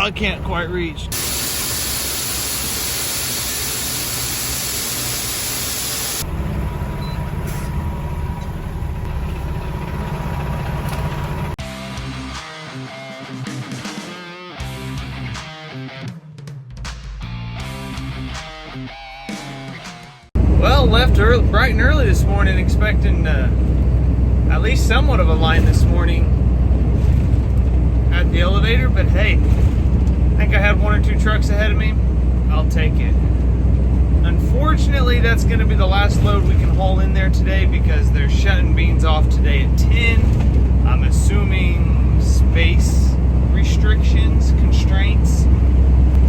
I can't quite reach. Well, left early, bright and early this morning, expecting at least somewhat of a line this morning at the elevator, but hey, I think I had 1 or 2 trucks ahead of me. I'll take it. Unfortunately, that's going to be the last load we can haul in there today because they're shutting beans off today at 10. I'm assuming space restrictions, constraints.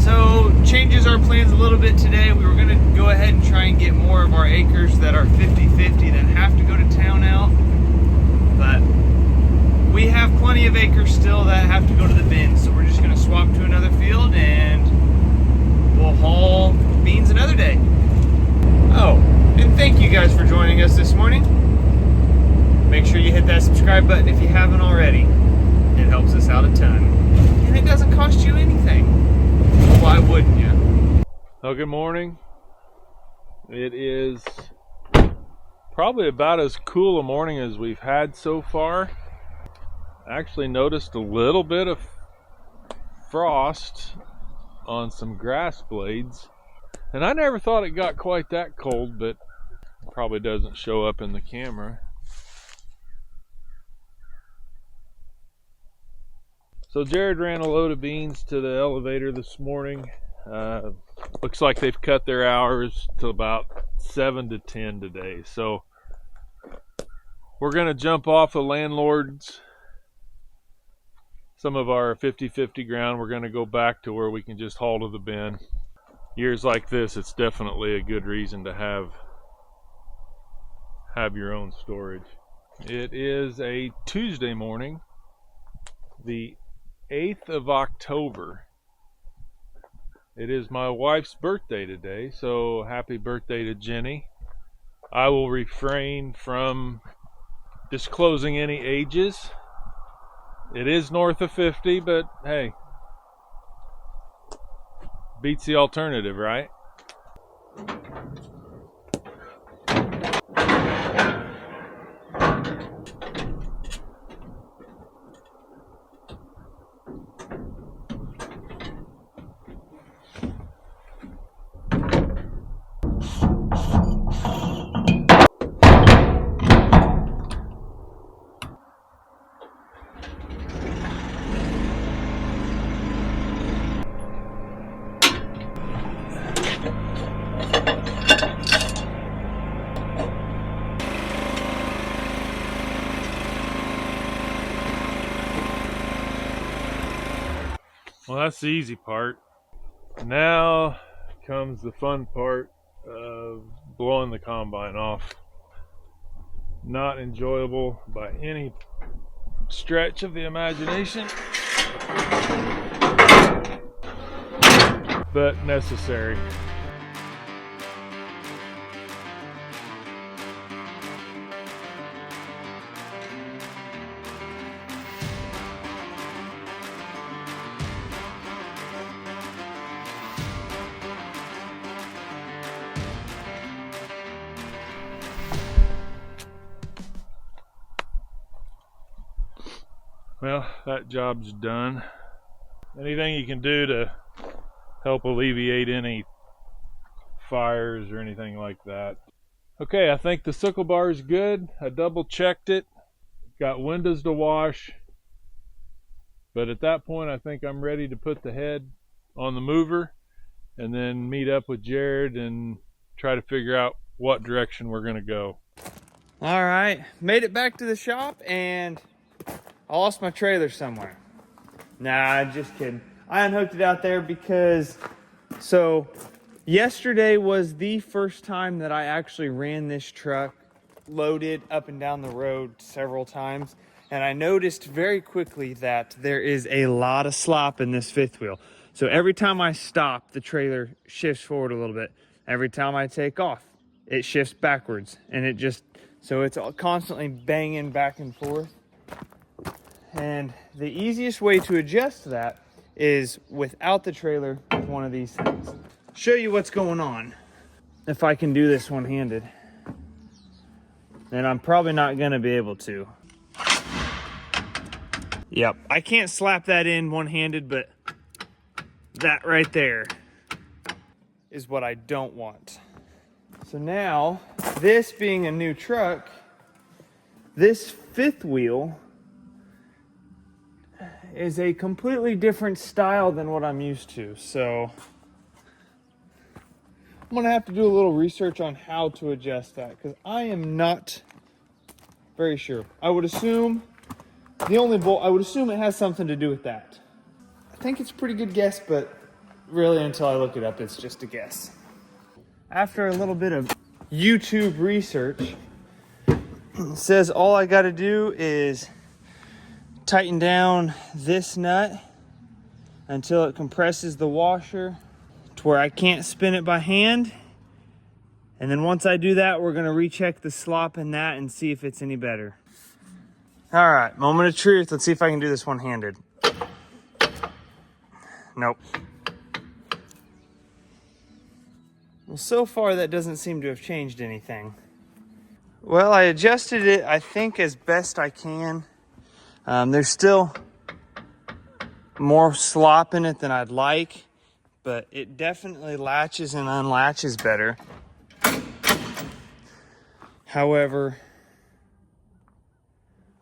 So changes our plans a little bit today. We were going to go ahead and try and get more of our acres that are 50-50 that have to go to town out. But we have plenty of acres still that have to go to the bin. So we're just going to swap to another field and we'll haul beans another day. Oh, and thank you guys for joining us this morning. Make sure you hit that subscribe button if you haven't already. It helps us out a ton. And it doesn't cost you anything. Why wouldn't you? Well, good morning. It is probably about as cool a morning as we've had so far. I actually noticed a little bit of frost on some grass blades. And I never thought it got quite that cold, but it probably doesn't show up in the camera. So Jared ran a load of beans to the elevator this morning. Looks like they've cut their hours to about 7 to 10 today. So we're going to jump off of landlords. Some of our 50-50 ground, we're going to go back to where we can just haul to the bin. Years like this, it's definitely a good reason to have your own storage. It is a Tuesday morning, the 8th of October. It is my wife's birthday today, so happy birthday to Jenny. I will refrain from disclosing any ages. It is north of 50, but hey, beats the alternative, right? Well, that's the easy part. Now comes the fun part of blowing the combine off. Not enjoyable by any stretch of the imagination, but necessary. Well, that job's done. Anything you can do to help alleviate any fires or anything like that. Okay, I think the sickle bar is good. I double checked it. Got windows to wash. But at that point, I think I'm ready to put the head on the mover and then meet up with Jared and try to figure out what direction we're going to go. All right, made it back to the shop and I lost my trailer somewhere. Nah, just kidding. I unhooked it out there because, so yesterday was the first time that I actually ran this truck loaded up and down the road several times. And I noticed very quickly that there is a lot of slop in this fifth wheel. So every time I stop, the trailer shifts forward a little bit. Every time I take off, it shifts backwards. And it just, so it's all constantly banging back and forth. And the easiest way to adjust that is without the trailer with one of these things. Show you what's going on. If I can do this one-handed, then I'm probably not gonna be able to. Yep, I can't slap that in one-handed, but that right there is what I don't want. So now, this being a new truck, this fifth wheel is a completely different style than what I'm used to. So I'm gonna have to do a little research on how to adjust that, because I am not very sure. I would assume it has something to do with that. I think it's a pretty good guess, but really until I look it up, it's just a guess. After a little bit of YouTube research, it says all I gotta do is tighten down this nut until it compresses the washer to where I can't spin it by hand. And then once I do that, we're gonna recheck the slop in that and see if it's any better. All right, moment of truth. Let's see if I can do this one-handed. Nope. Well, so far that doesn't seem to have changed anything. Well, I adjusted it, I think, as best I can. There's still more slop in it than I'd like, but it definitely latches and unlatches better. However,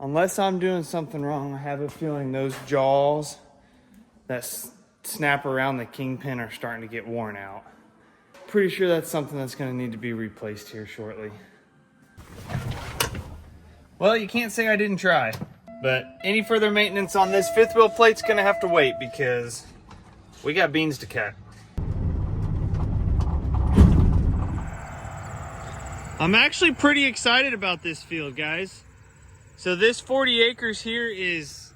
unless I'm doing something wrong, I have a feeling those jaws that snap around the kingpin are starting to get worn out. Pretty sure that's something that's going to need to be replaced here shortly. Well, you can't say I didn't try, but any further maintenance on this fifth wheel plate's going to have to wait because we got beans to cut. I'm actually pretty excited about this field, guys. So this 40 acres here is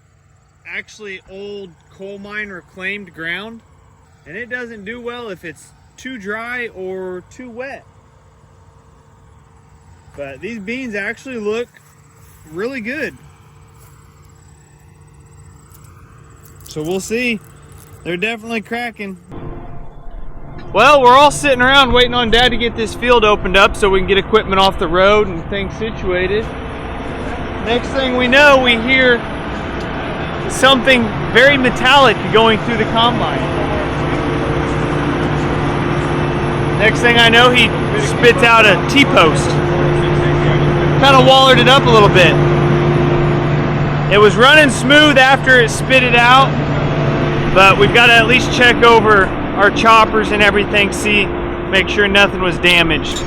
actually old coal mine reclaimed ground, and it doesn't do well if it's too dry or too wet. But these beans actually look really good. So we'll see. They're definitely cracking. Well, we're all sitting around waiting on Dad to get this field opened up so we can get equipment off the road and things situated. Next thing we know, we hear something very metallic going through the combine. Next thing I know, he spits out a T-post. Kind of wallered it up a little bit. It was running smooth after it spit it out, but we've got to at least check over our choppers and everything, make sure nothing was damaged.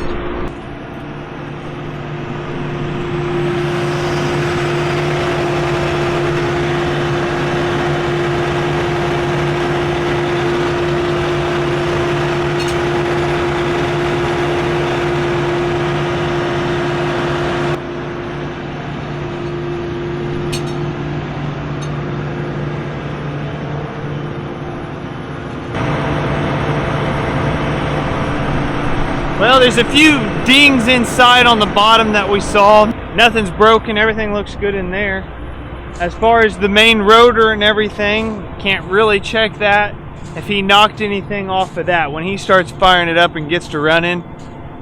Well, there's a few dings inside on the bottom that we saw. Nothing's broken, everything looks good in there. As far as the main rotor and everything, can't really check that. If he knocked anything off of that, when he starts firing it up and gets to running,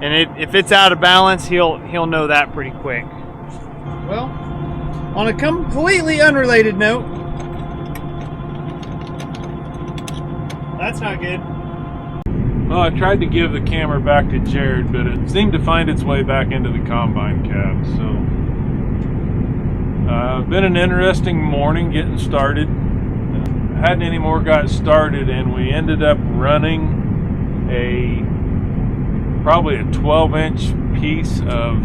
and if it's out of balance, he'll know that pretty quick. Well, on a completely unrelated note, that's not good. Well, I tried to give the camera back to Jared, but it seemed to find its way back into the combine cab. So, been an interesting morning getting started. Hadn't any more got started, and we ended up running probably a 12-inch piece of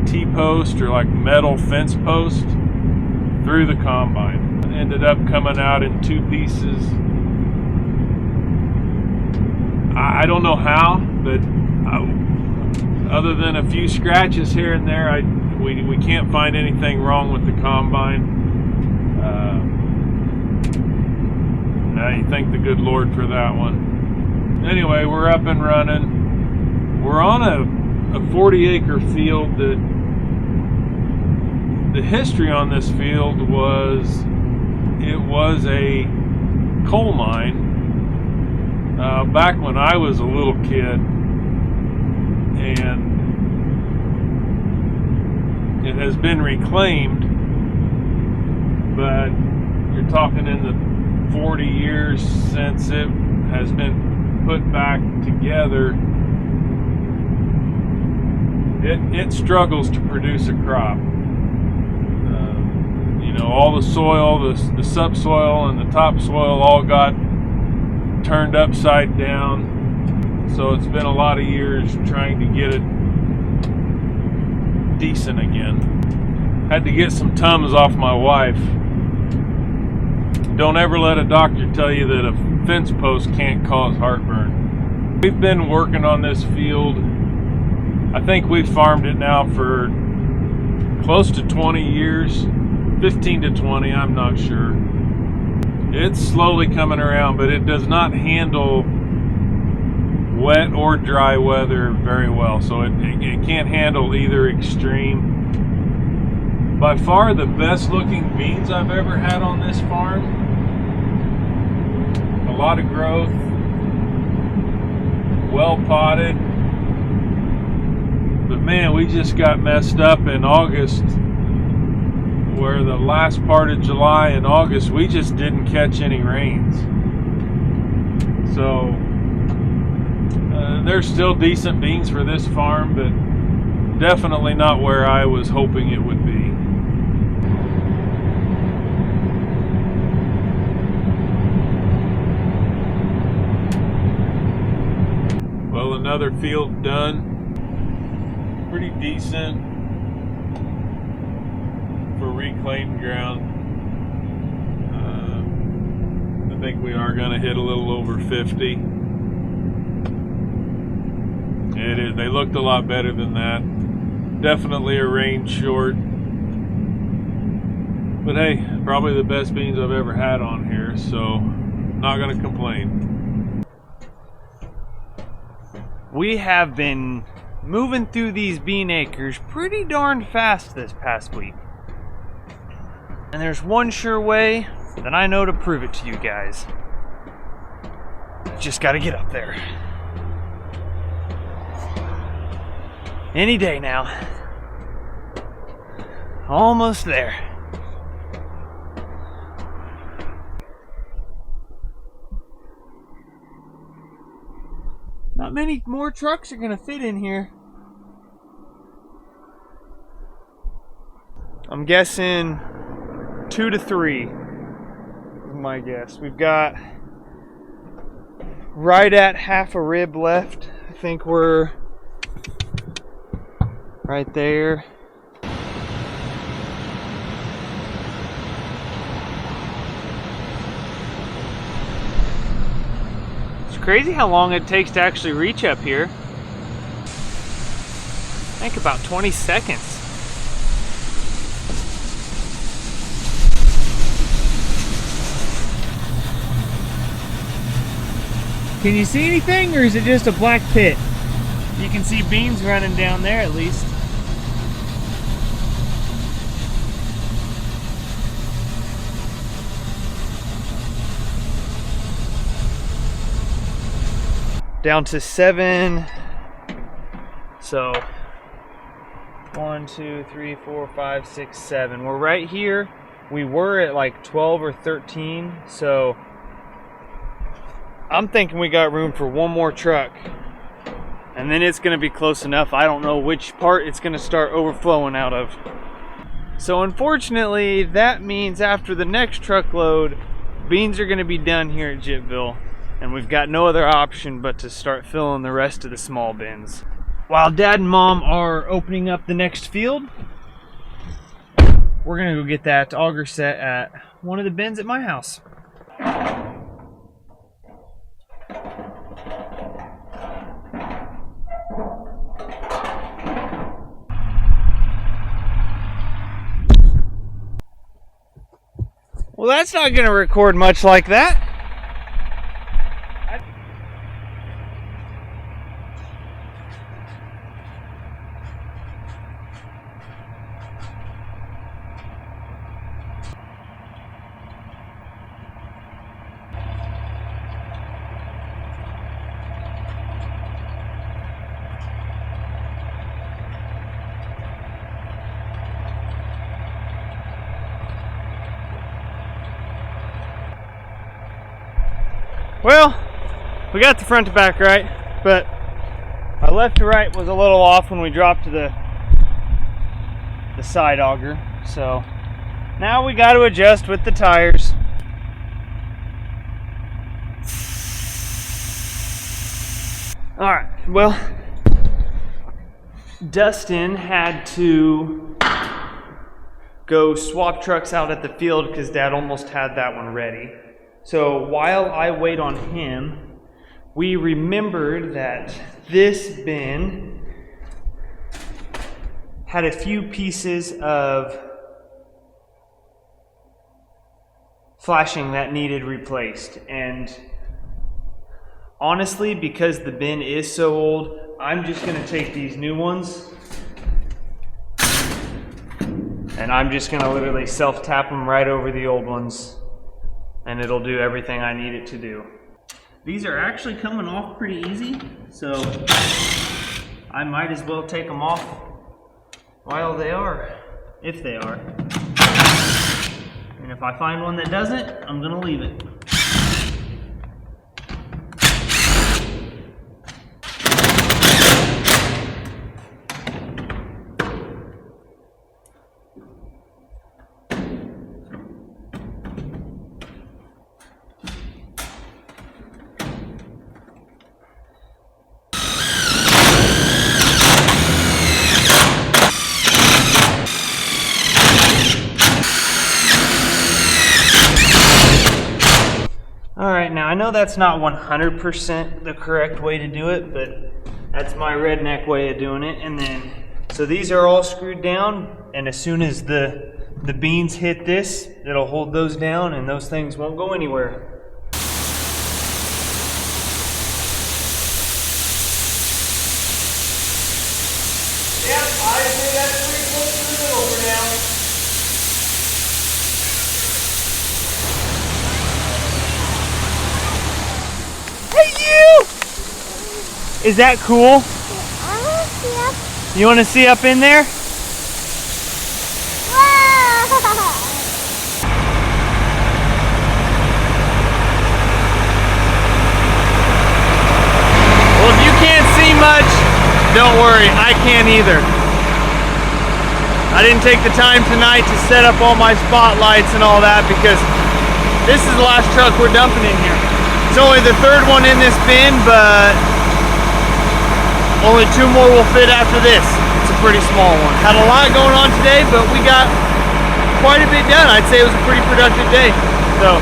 T-post or like metal fence post through the combine. It ended up coming out in two pieces. I don't know how, but other than a few scratches here and there, we can't find anything wrong with the combine. You thank the good Lord for that one. Anyway, we're up and running. We're on a 40-acre field that the history on this field was it was a coal mine back when I was a little kid, and it has been reclaimed, but you're talking in the 40 years since it has been put back together. It struggles to produce a crop. All the soil, the subsoil and the topsoil all got turned upside down. So it's been a lot of years trying to get it decent again. Had to get some Tums off my wife. Don't ever let a doctor tell you that a fence post can't cause heartburn. We've been working on this field. I think we've farmed it now for close to 20 years. 15 to 20, I'm not sure. It's slowly coming around, but it does not handle wet or dry weather very well, so it can't handle either extreme. By far the best looking beans I've ever had on this farm. A lot of growth, well potted, but man, we just got messed up in August, where the last part of July and August we just didn't catch any rains. So there's still decent beans for this farm, but definitely not where I was hoping it would be. Well, another field done. Pretty decent for reclaimed ground. I think we are going to hit a little over 50. It is. They looked a lot better than that. Definitely a rain short. But hey, probably the best beans I've ever had on here, so not going to complain. We have been moving through these bean acres pretty darn fast this past week. And there's one sure way that I know to prove it to you guys. Just gotta get up there. Any day now. Almost there. Not many more trucks are gonna fit in here. I'm guessing 2 to 3 is my guess. We've got right at half a rib left. I think we're right there. It's crazy how long it takes to actually reach up here. I think about 20 seconds. Can you see anything, or is it just a black pit? You can see beans running down there at least. Down to 7. So 1, 2, 3, 4, 5, 6, 7. We're right here. We were at like 12 or 13, so I'm thinking we got room for one more truck, and then it's going to be close enough. I don't know which part it's going to start overflowing out of. So unfortunately, that means after the next truckload, beans are going to be done here at Jitville, and we've got no other option but to start filling the rest of the small bins. While Dad and Mom are opening up the next field, we're going to go get that auger set at one of the bins at my house. Well, that's not going to record much like that. Well, we got the front to back right, but our left to right was a little off when we dropped to the side auger. So now we got to adjust with the tires. All right, well, Dustin had to go swap trucks out at the field because Dad almost had that one ready. So while I wait on him, we remembered that this bin had a few pieces of flashing that needed replaced. And honestly, because the bin is so old, I'm just going to take these new ones and I'm just going to literally self-tap them right over the old ones, and it'll do everything I need it to do. These are actually coming off pretty easy, so I might as well take them off while they are, if they are. And if I find one that doesn't, I'm going to leave it. Alright, now I know that's not 100% the correct way to do it, but that's my redneck way of doing it. And then, so these are all screwed down, and as soon as the beans hit this, it'll hold those down and those things won't go anywhere. Yep, I say that's pretty close to the middle for now. Hey, you! Is that cool? I want to see up. You want to see up in there? Wow! Well, if you can't see much, don't worry, I can't either. I didn't take the time tonight to set up all my spotlights and all that because this is the last truck we're dumping in here. It's only the third one in this bin, but only 2 more will fit after this. It's a pretty small one. Had a lot going on today, but we got quite a bit done. I'd say it was a pretty productive day. So,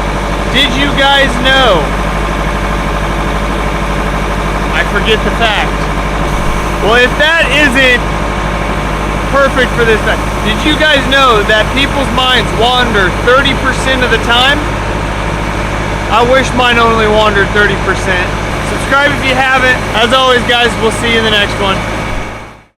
did you guys know? I forget the fact. Well, if that isn't perfect for this fact, did you guys know that people's minds wander 30% of the time? I wish mine only wandered 30%. Subscribe if you haven't. As always, guys, we'll see you in the next one.